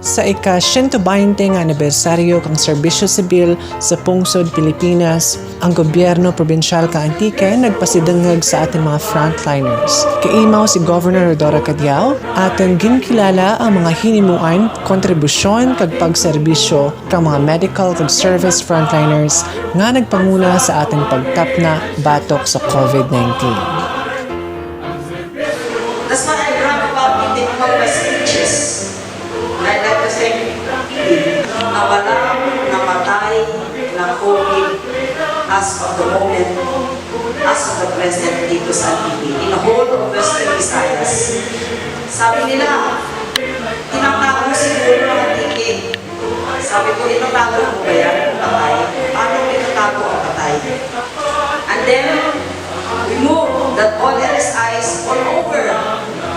Sa ika-120 nga anibersaryo kang serbisyo sibil sa pungsod Pilipinas, ang gobyerno probinsyal ka Antique nagpasidangag sa ating mga frontliners. Kaimaw si Governor Rodora Cadiao, atin ginkilala ang mga hinimuan, kontribusyon kag pagserbisyo kang mga medical kag service frontliners nga nagpanguna sa ating pagtapna batok sa COVID-19. That's what I brag about in my speeches. I'd like to say, na walang namatay na COVID as of the moment, as of the present dito sa Antique, in the whole of Western Visayas. Sabi nila, tinatago siguro ng Antique. Sabi ko, itatago mo ba yan, patay? Paano mo itatago ang patay? And then, we move that all LSIs all over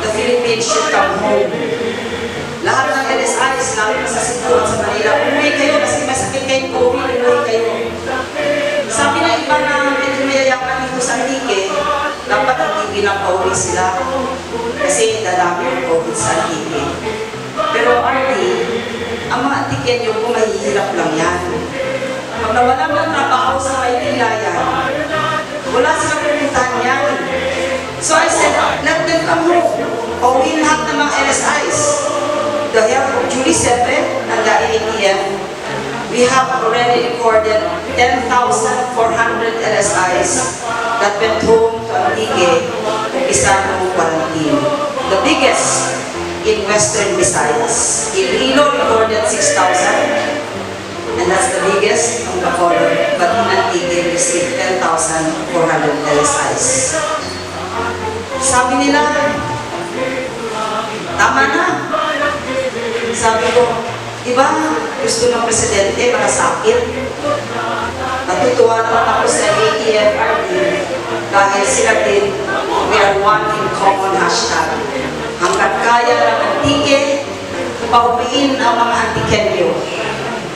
the Philippines should come home. Lahat ng LSIs, lalo na sa Cebu at sa Manila, umuwi kayo kasi may sakit kayong COVID, umuwi kayo. Sabi ng iba na pinamayayakan dito sa Antique, dapat hindi pinapauwi sila kasi dadami yung COVID sa Antique. Pero RD, ang mga Antiqueño po mahihirap lang yan. Pag nawalan ng trabaho sa Maynila yan, wala silang pupuntahan yan. So I said, let them come home. Pauwiin lahat ng mga LSIs. The help of Julie Sepe and the ATM, we have already recorded 10,400 LSIs that went home to Antique kung isa ng quarantine. The biggest in Western Visayas. Iloilo recorded 6,000. And that's the biggest on Bacolod, but in Antique received 10,400 LSIs. Sabi nila, tama na. Sabi ko, di ba gusto ng presidente makasakit? Natutuwa naman ako sa ATFRD dahil sila din, we are one in common hashtag. Hanggat kaya ng Antique, pauwiin ang mga Antiqueño.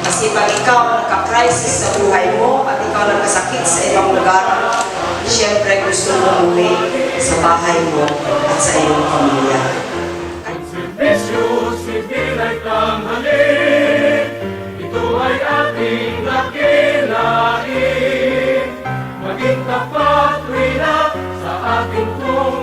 Kasi pag ikaw nagka-crisis sa buhay mo at ikaw nagkasakit sa ibang lugar, siyempre gusto mo umuwi sa bahay mo at sa iyong pamilya. Servisyo sibil ay tanghali, ito ay ating dakilain. Maging tapat, rila sa ating tulong.